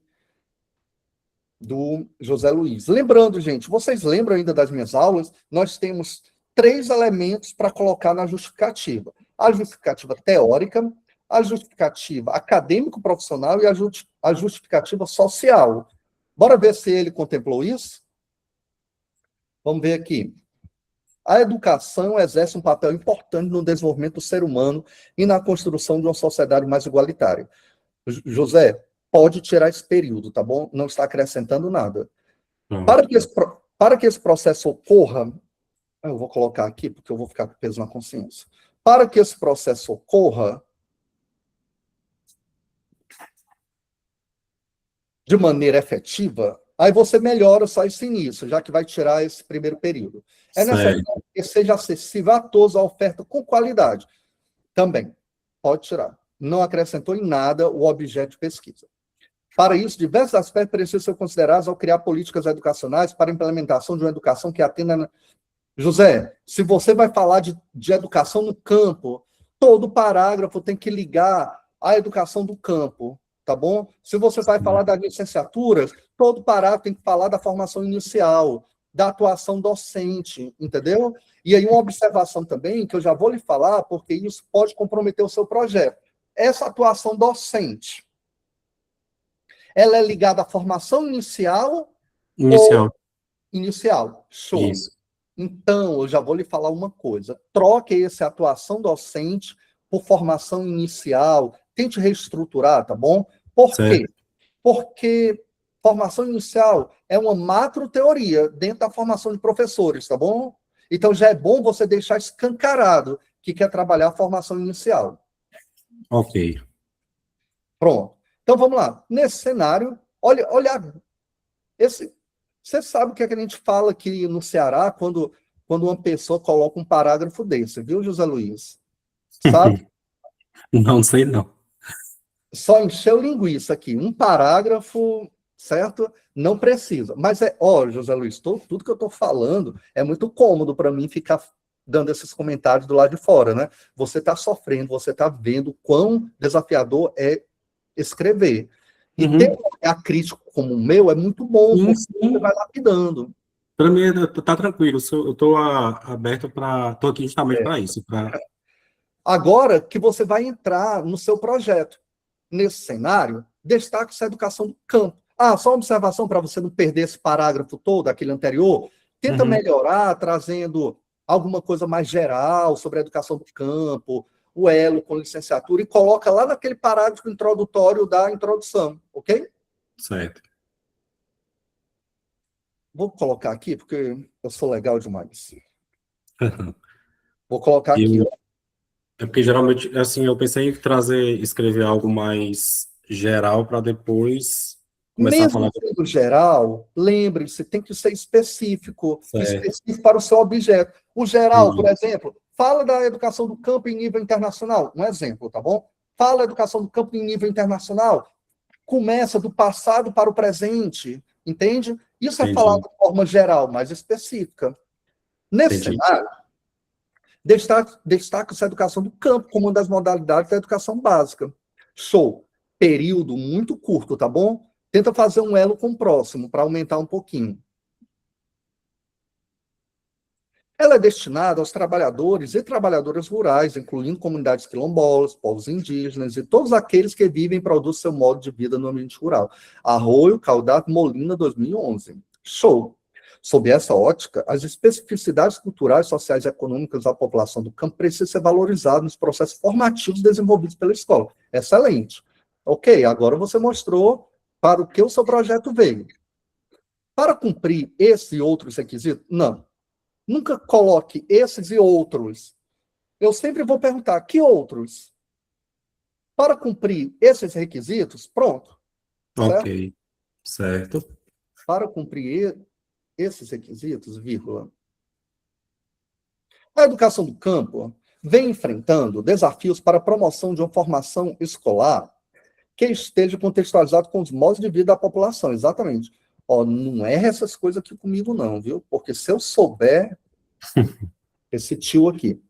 do José Luiz. Lembrando, gente, vocês lembram ainda das minhas aulas? Nós temos 3 elementos para colocar na justificativa. A justificativa teórica, a justificativa acadêmico-profissional e a justificativa social. Bora ver se ele contemplou isso? Vamos ver aqui. A educação exerce um papel importante no desenvolvimento do ser humano e na construção de uma sociedade mais igualitária. José, pode tirar esse período, tá bom? Não está acrescentando nada. Pronto. Para que esse processo ocorra, eu vou colocar aqui, porque eu vou ficar com peso na consciência. Para que esse processo ocorra de maneira efetiva, aí você melhora só esse início, já que vai tirar esse primeiro período. É necessário Certo. que seja acessível a todos a oferta com qualidade. Também, pode tirar. Não acrescentou em nada o objeto de pesquisa. Para isso, diversos aspectos precisam ser considerados ao criar políticas educacionais para a implementação de uma educação que atenda... José, se você vai falar de educação no campo, todo parágrafo tem que ligar à educação do campo, tá bom? Se você vai falar das licenciaturas, todo parágrafo tem que falar da formação inicial, da atuação docente, entendeu? E aí uma observação também, que eu já vou lhe falar, porque isso pode comprometer o seu projeto. Essa atuação docente, ela é ligada à formação inicial Inicial. ou inicial? Show. Isso. Então, eu já vou lhe falar uma coisa. Troque essa atuação docente por formação inicial. Tente reestruturar, tá bom? Por quê? Porque formação inicial é uma macro-teoria dentro da formação de professores, tá bom? Então, já é bom você deixar escancarado que quer trabalhar a formação inicial. Ok. Pronto. Então, vamos lá. Nesse cenário, olha você sabe o que é que a gente fala aqui no Ceará quando uma pessoa coloca um parágrafo desse, viu, José Luiz? Sabe? Não sei, não. Só encheu linguiça aqui. Um parágrafo, certo? Não precisa. Mas José Luiz, tudo que eu estou falando é muito cômodo para mim ficar dando esses comentários do lado de fora, né? Você está sofrendo, você está vendo quão desafiador é escrever. E ter um olhar crítico como o meu é muito bom, porque você vai lapidando. Para mim, tá tranquilo. Eu estou aberto para... Estou aqui justamente para isso. Agora que você vai entrar no seu projeto. Nesse cenário, destaque essa educação do campo. Só uma observação para você não perder esse parágrafo todo, aquele anterior. Tenta melhorar, trazendo alguma coisa mais geral sobre a educação do campo, o elo com licenciatura, e coloca lá naquele parágrafo introdutório da introdução, ok? Certo. Vou colocar aqui, porque eu sou legal demais. Vou colocar aqui. É porque, geralmente, assim, eu pensei em escrever algo mais geral para depois começar a falar... Mesmo sendo geral, lembre-se, tem que ser específico Certo. para o seu objeto. O geral, por exemplo, fala da educação do campo em nível internacional. Um exemplo, tá bom? Fala da educação do campo em nível internacional. Começa do passado para o presente, entende? Isso é falado de forma geral, mais específica. Nesse cenário, destaca essa educação do campo como uma das modalidades da educação básica. Show. Período muito curto, tá bom? Tenta fazer um elo com o próximo, para aumentar um pouquinho. Ela é destinada aos trabalhadores e trabalhadoras rurais, incluindo comunidades quilombolas, povos indígenas e todos aqueles que vivem e produzem seu modo de vida no ambiente rural. Arroio Caldato Molina, 2011. Show! Sob essa ótica, as especificidades culturais, sociais e econômicas da população do campo precisam ser valorizadas nos processos formativos desenvolvidos pela escola. Excelente. Ok, agora você mostrou para o que o seu projeto veio. Para cumprir esse e outros requisitos? Não. Nunca coloque esses e outros. Eu sempre vou perguntar, que outros? Para cumprir esses requisitos, pronto. Ok, certo. Para cumprir esses requisitos, vírgula. A educação do campo vem enfrentando desafios para a promoção de uma formação escolar que esteja contextualizado com os modos de vida da população, exatamente. Ó, não é essas coisas aqui comigo não, viu? Porque se eu souber, esse tio aqui,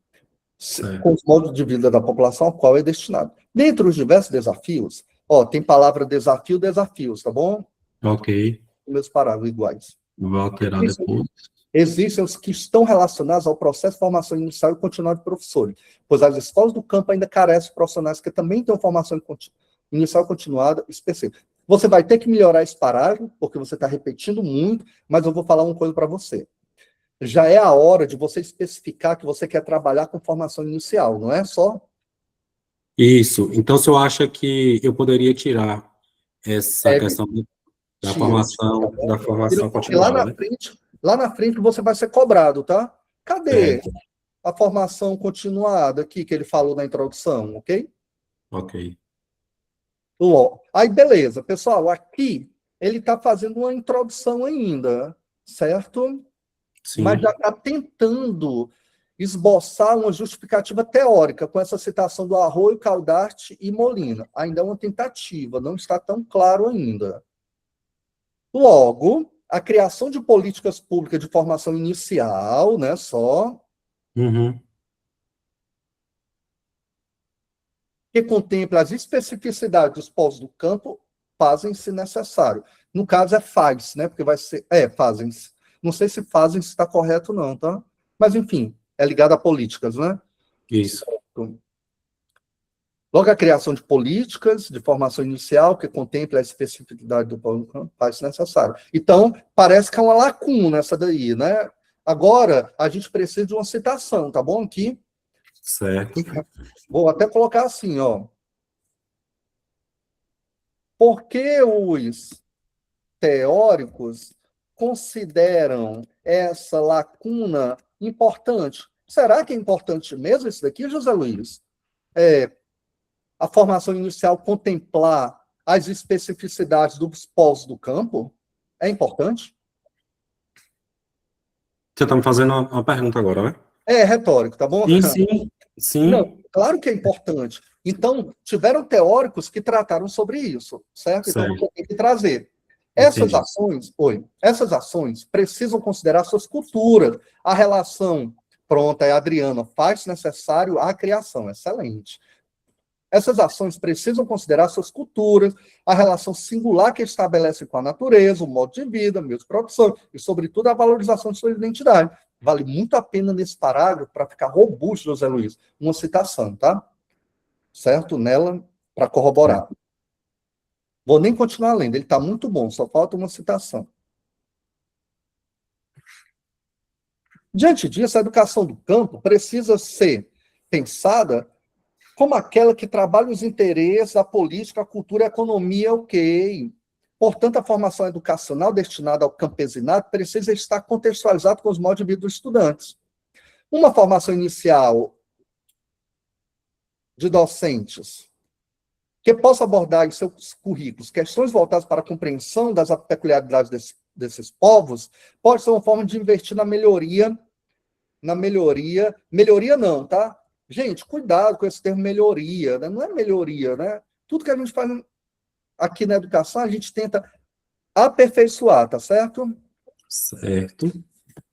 com os modos de vida da população ao qual é destinado. Dentre os diversos desafios, ó, tem palavra desafio, desafios, tá bom? Ok, Meus parágrafos iguais. vou alterar depois. Existem os que estão relacionados ao processo de formação inicial e continuada de professores, pois as escolas do campo ainda carecem de profissionais que também têm formação inicial e continuada específica. Você vai ter que melhorar esse parágrafo, porque você está repetindo muito, mas eu vou falar uma coisa para você. Já é a hora de você especificar que você quer trabalhar com formação inicial, não é só? Isso. Então, o senhor acha que eu poderia tirar essa questão da formação Porque continuada, né? lá na frente você vai ser cobrado, tá? Cadê Certo. a formação continuada aqui que ele falou na introdução, ok? Ok. Aí, beleza. Pessoal, aqui ele está fazendo uma introdução ainda, certo? Sim. Mas já está tentando esboçar uma justificativa teórica com essa citação do Arroio, Caldarte e Molina. Ainda é uma tentativa, não está tão claro ainda. Logo, a criação de políticas públicas de formação inicial, né, Uhum. que contempla as especificidades dos povos do campo, fazem-se necessário. No caso é faz, né, porque vai ser... fazem-se. Não sei se fazem, se está correto não, tá? Mas, enfim, é ligado a políticas, né? Isso. Logo, a criação de políticas de formação inicial, que contempla a especificidade do povo do campo, faz necessário. Então, parece que é uma lacuna essa daí, né? Agora, a gente precisa de uma citação, tá bom? Aqui. Certo. Vou até colocar assim, ó. Por que os teóricos consideram essa lacuna importante? Será que é importante mesmo isso daqui, José Luiz? A formação inicial contemplar as especificidades dos povos do campo? É importante? Você está me fazendo uma pergunta agora, né? É retórico, tá bom? Sim. Não, claro que é importante. Então, tiveram teóricos que trataram sobre isso, certo? Então, você tem que trazer. Essas ações precisam considerar suas culturas, a relação. Pronto, é Adriana, faz necessário a criação. Excelente. Essas ações precisam considerar suas culturas, a relação singular que estabelecem com a natureza, o modo de vida, meios de produção e, sobretudo, a valorização de sua identidade. Vale muito a pena nesse parágrafo, para ficar robusto, José Luiz, uma citação, tá? Certo? Nela, para corroborar. Vou nem continuar lendo, ele está muito bom, só falta uma citação. Diante disso, a educação do campo precisa ser pensada como aquela que trabalha os interesses, a política, a cultura e a economia, ok. Portanto, a formação educacional destinada ao campesinato precisa estar contextualizada com os modos de vida dos estudantes. Uma formação inicial de docentes que possa abordar em seus currículos questões voltadas para a compreensão das peculiaridades desses povos, pode ser uma forma de investir na melhoria não, tá? Gente, cuidado com esse termo melhoria, né? Não é melhoria, né? Tudo que a gente faz aqui na educação, a gente tenta aperfeiçoar, tá certo? Certo.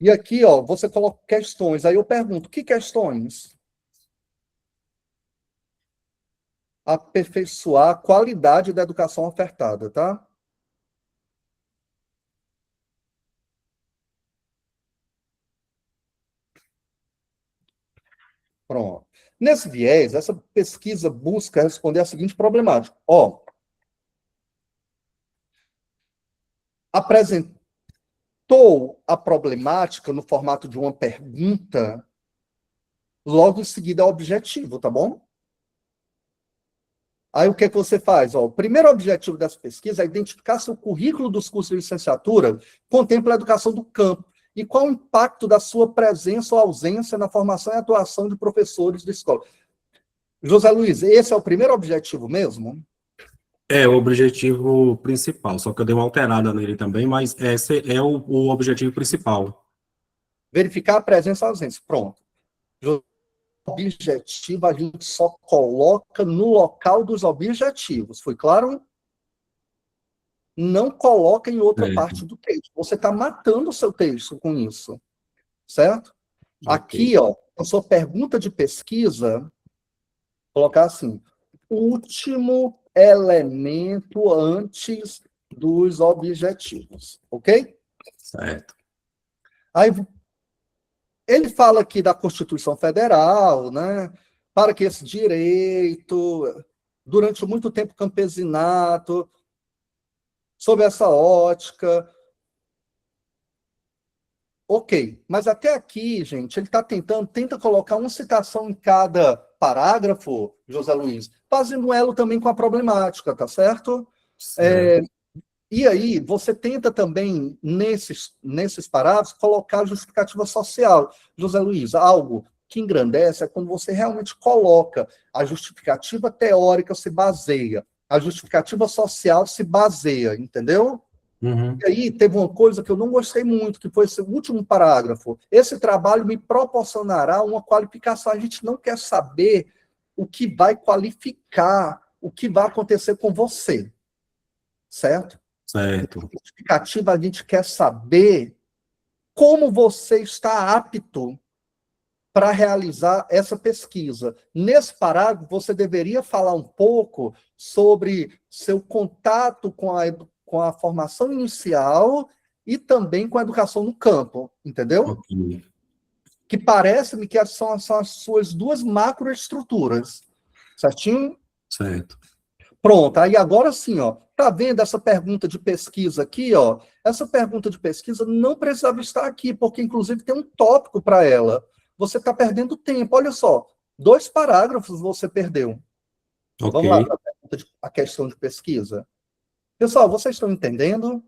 E aqui, ó, você coloca questões, aí eu pergunto, que questões? Aperfeiçoar a qualidade da educação ofertada, tá? Pronto. Nesse viés, essa pesquisa busca responder a seguinte problemática. Ó, apresentou a problemática no formato de uma pergunta, logo em seguida é objetivo, tá bom? Aí o que é que você faz? Ó, o primeiro objetivo dessa pesquisa é identificar se o currículo dos cursos de licenciatura contempla a educação do campo e qual o impacto da sua presença ou ausência na formação e atuação de professores da escola. José Luiz, esse é o primeiro objetivo mesmo? É o objetivo principal, só que eu dei uma alterada nele também, mas esse é o objetivo principal. Verificar a presença ou ausência. Pronto. Objetivo a gente só coloca no local dos objetivos. Foi claro? Não coloca em outra parte do texto. Você está matando o seu texto com isso. Certo? Aqui, ó, a sua pergunta de pesquisa, colocar assim, último elemento antes dos objetivos. Ok? Certo. Aí, ele fala aqui da Constituição Federal, né? Para que esse direito, durante muito tempo campesinato, sob essa ótica. Ok, mas até aqui, gente, ele está tenta colocar uma citação em cada parágrafo, José Luiz, fazendo um elo também com a problemática, tá certo? E aí, você tenta também, nesses parágrafos, colocar a justificativa social. José Luiz, algo que engrandece é quando você realmente coloca a justificativa teórica se baseia, a justificativa social se baseia, entendeu? Uhum. E aí, teve uma coisa que eu não gostei muito, que foi esse último parágrafo. Esse trabalho me proporcionará uma qualificação. A gente não quer saber o que vai qualificar, o que vai acontecer com você. Certo? Certo. A justificativa, a gente quer saber como você está apto para realizar essa pesquisa. Nesse parágrafo, você deveria falar um pouco sobre seu contato com a formação inicial e também com a educação no campo, entendeu? Ok. Que parece-me que são as suas duas macroestruturas, certinho? Certo. Pronto, aí agora sim, ó, tá vendo essa pergunta de pesquisa aqui, ó? Essa pergunta de pesquisa não precisava estar aqui, porque inclusive tem um tópico para ela. Você está perdendo tempo, olha só, 2 parágrafos você perdeu. Ok. Vamos lá para a questão de pesquisa. Pessoal, vocês estão entendendo?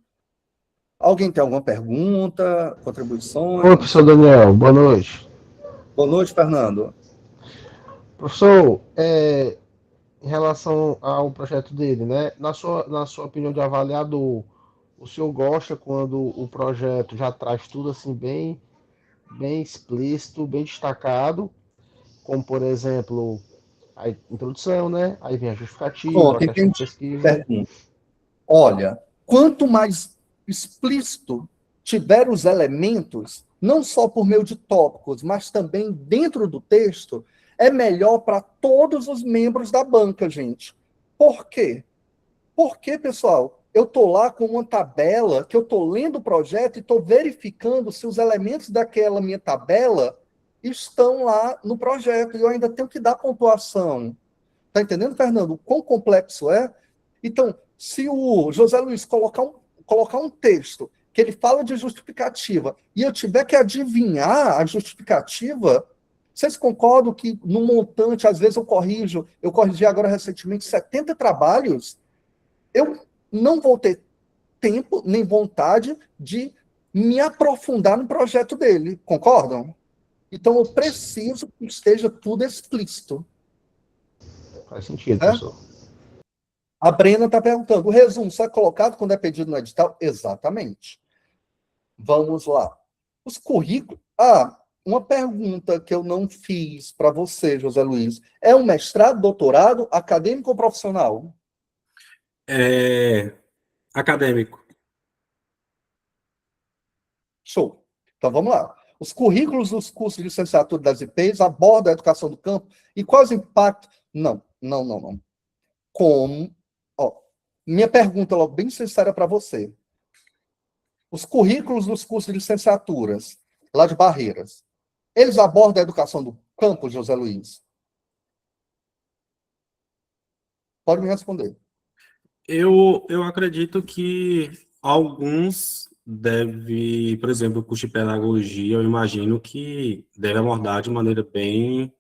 Alguém tem alguma pergunta, contribuições? Oi, professor Daniel, boa noite. Boa noite, Fernando. Professor, em relação ao projeto dele, né? Na sua opinião de avaliador, o senhor gosta quando o projeto já traz tudo assim bem explícito, bem destacado, como por exemplo a introdução, né? Aí vem a justificativa, Pronto, a questão de entendi. pesquisa. Pergunta. Olha, quanto mais explícito tiver os elementos, não só por meio de tópicos, mas também dentro do texto, é melhor para todos os membros da banca, gente. Por quê? Porque, pessoal, eu estou lá com uma tabela, que eu estou lendo o projeto e estou verificando se os elementos daquela minha tabela estão lá no projeto, e eu ainda tenho que dar pontuação. Está entendendo, Fernando? O quão complexo é? Então, se o José Luiz colocar um texto que ele fala de justificativa e eu tiver que adivinhar a justificativa, vocês concordam que no montante, às vezes eu corrigi agora recentemente 70 trabalhos, eu não vou ter tempo nem vontade de me aprofundar no projeto dele, concordam? Então eu preciso que esteja tudo explícito. Faz sentido, professor. A Brena está perguntando, o resumo só é colocado quando é pedido no edital? Exatamente. Vamos lá. Os currículos... uma pergunta que eu não fiz para você, José Luiz. É um mestrado, doutorado, acadêmico ou profissional? Acadêmico. Show. Então, vamos lá. Os currículos dos cursos de licenciatura das IPs abordam a educação do campo e quais impactos... Não. Como... minha pergunta, logo, bem sincera para você. Os currículos dos cursos de licenciaturas, lá de Barreiras, eles abordam a educação campo, José Luiz? Pode me responder. Eu acredito que alguns deve, por exemplo, o curso de pedagogia, eu imagino que deve abordar de maneira bem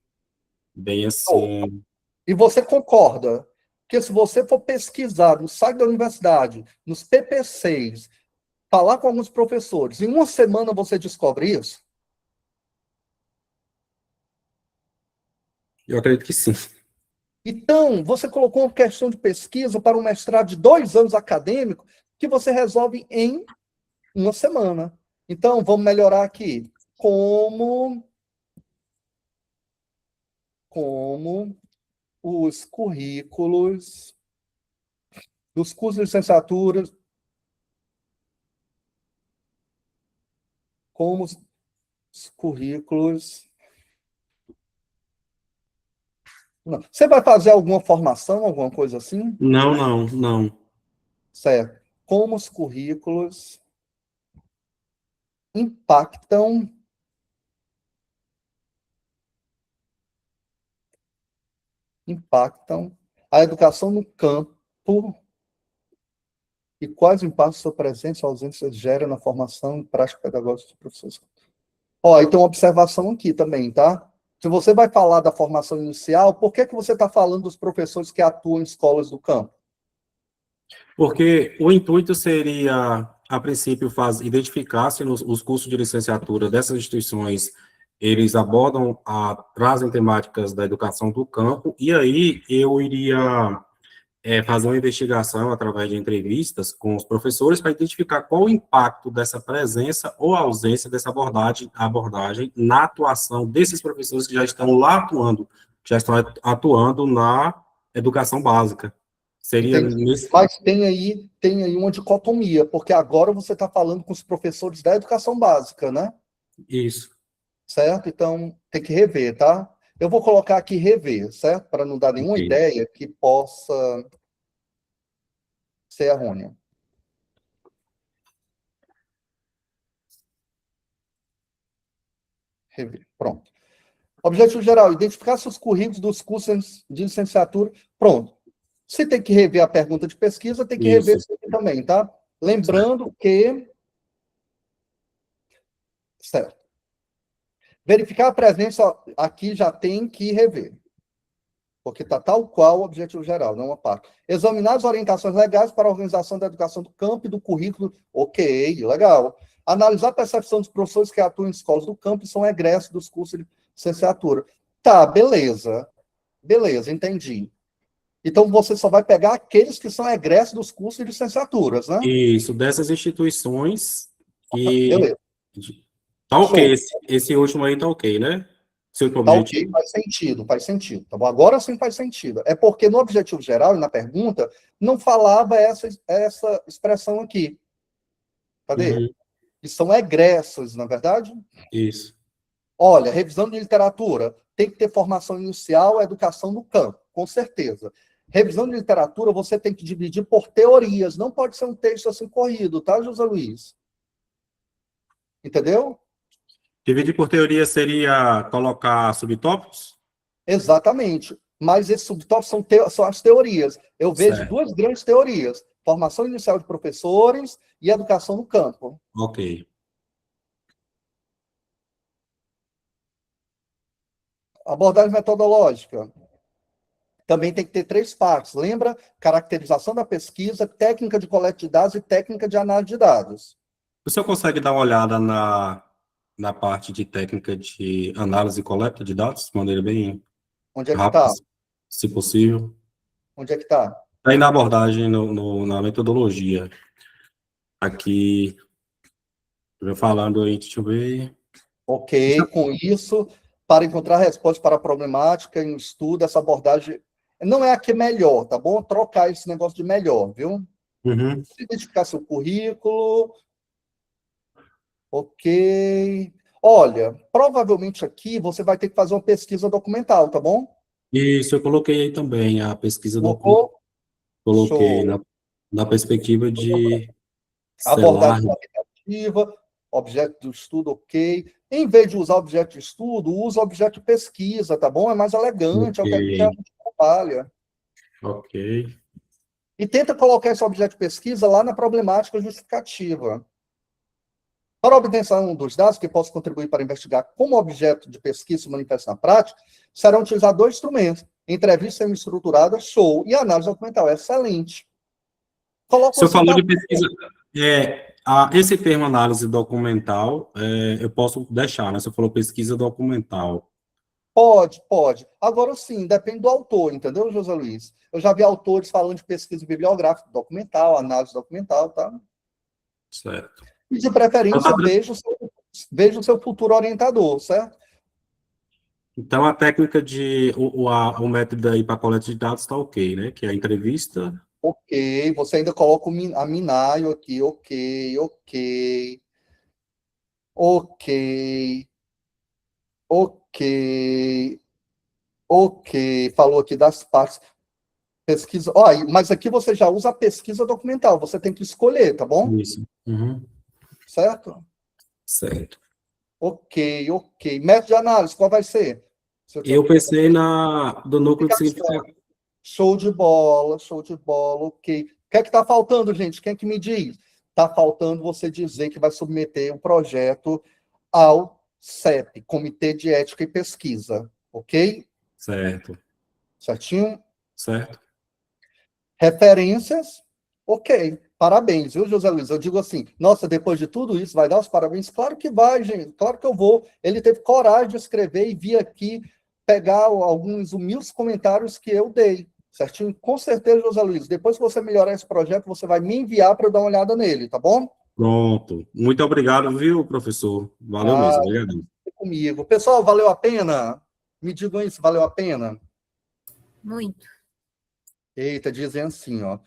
assim. E você concorda que se você for pesquisar no site da universidade, nos PPCs, falar com alguns professores, em uma semana você descobre isso? Eu acredito que sim. Então, você colocou uma questão de pesquisa para um mestrado de 2 anos acadêmico que você resolve em uma semana. Então, vamos melhorar aqui. Como os currículos dos cursos de licenciatura, como os currículos... Não. Você vai fazer alguma formação, alguma coisa assim? Não. Certo. Como os currículos impactam a educação no campo e quais impactos sua presença ou ausência gera na formação e prática pedagógica dos professores. Ó, e tem uma observação aqui também, tá? Se você vai falar da formação inicial, por que você está falando dos professores que atuam em escolas do campo? Porque o intuito seria, a princípio, identificar se os cursos de licenciatura dessas instituições, eles abordam, trazem temáticas da educação do campo, e aí eu iria fazer uma investigação através de entrevistas com os professores para identificar qual o impacto dessa presença ou ausência dessa abordagem na atuação desses professores que já estão lá atuando, na educação básica. Seria Entendi. nesse... Mas tem aí uma dicotomia, porque agora você está falando com os professores da educação básica, né? Isso. Certo? Então, tem que rever, tá? Eu vou colocar aqui rever, certo? Para não dar nenhuma Ok. ideia que possa ser errônea. Rever. Pronto. Objetivo geral, identificar seus currículos dos cursos de licenciatura. Pronto. Se tem que rever a pergunta de pesquisa, tem que rever Isso. isso aqui também, tá? Lembrando que... Certo. Verificar a presença aqui já tem que rever. Porque está tal qual o objetivo geral, não uma parte. Examinar as orientações legais para a organização da educação do campo e do currículo. Ok, legal. Analisar a percepção dos professores que atuam em escolas do campo e são egressos dos cursos de licenciatura. Tá, beleza. Beleza, entendi. Então, você só vai pegar aqueles que são egressos dos cursos de licenciaturas, né? Isso, dessas instituições e... Beleza. Tá ok, Show. esse último aí tá ok, né? Seu Tá objetivo. ok, faz sentido. Tá bom? Agora sim faz sentido. É porque no objetivo geral e na pergunta não falava essa expressão aqui. Cadê? Uhum, Que são egressos, na verdade. isso. Olha, revisão de literatura. Tem que ter formação inicial, educação no campo, com certeza. Revisão de literatura, você tem que dividir por teorias. Não pode ser um texto assim corrido, tá, José Luiz? Entendeu? Dividir por teoria seria colocar subtópicos? Exatamente. Mas esses subtópicos são as teorias. Eu vejo Certo. 2 grandes teorias: formação inicial de professores e educação no campo. Ok. Abordagem metodológica. Também tem que ter 3 partes. Lembra? Caracterização da pesquisa, técnica de coleta de dados e técnica de análise de dados. O senhor consegue dar uma olhada na parte de técnica de análise e coleta de dados, de maneira bem Onde é que rápida, está? se possível? Onde é que está? Aí na abordagem, na metodologia. Aqui, eu falando aí, deixa eu ver. Ok, com isso, para encontrar respostas para a problemática em estudo, essa abordagem não é a que é melhor, tá bom? Trocar esse negócio de melhor, viu? Uhum. Identificar seu currículo. Ok. Olha, provavelmente aqui você vai ter que fazer uma pesquisa documental, tá bom? Isso, eu coloquei aí também a pesquisa do... Colocou? Coloquei Show. na perspectiva de Abordagem celular. qualitativa. objeto de estudo, ok. Em vez de usar objeto de estudo, usa objeto de pesquisa, tá bom? É mais elegante, é o que a gente Ok. realmente trabalha. Ok. E tenta colocar esse objeto de pesquisa lá na problemática justificativa. Para a obtenção dos dados que possam contribuir para investigar como objeto de pesquisa se manifesta na prática, serão utilizados dois instrumentos: entrevista semi-estruturada, show, e análise documental, excelente. Coloca Se eu uma falou de citação. pesquisa, esse termo análise documental, eu posso deixar, né? Se eu falou pesquisa documental. Pode. Agora sim, depende do autor, entendeu, José Luiz? Eu já vi autores falando de pesquisa bibliográfica documental, análise documental, tá? Certo. E de preferência, veja o seu futuro orientador, certo? Então, a técnica o método aí para coleta de dados está ok, né? Que é a entrevista. Ok, você ainda coloca a Minayo aqui, ok. Falou aqui das partes. Pesquisa. Ó, mas aqui você já usa a pesquisa documental, você tem que escolher, tá bom? Isso. Uhum. Certo? Certo. Ok. Método de análise, qual vai ser? Eu pensei do núcleo de significado. Show de bola, ok. O que é que está faltando, gente? Quem é que me diz? Está faltando você dizer que vai submeter o projeto ao CEP, Comitê de Ética e Pesquisa, ok? Certo. Certinho? Certo. Referências, ok. Parabéns, viu, José Luiz? Eu digo assim, nossa, depois de tudo isso, vai dar os parabéns? Claro que vai, gente, claro que eu vou. Ele teve coragem de escrever e vir aqui pegar alguns humildes comentários que eu dei, certinho? Com certeza, José Luiz, depois que você melhorar esse projeto, você vai me enviar para eu dar uma olhada nele, tá bom? Pronto. Muito obrigado, viu, professor? Valeu Ah, mesmo. Obrigado. comigo. Pessoal, valeu a pena? Me digam isso, valeu a pena? Muito. Eita, dizem assim, ó.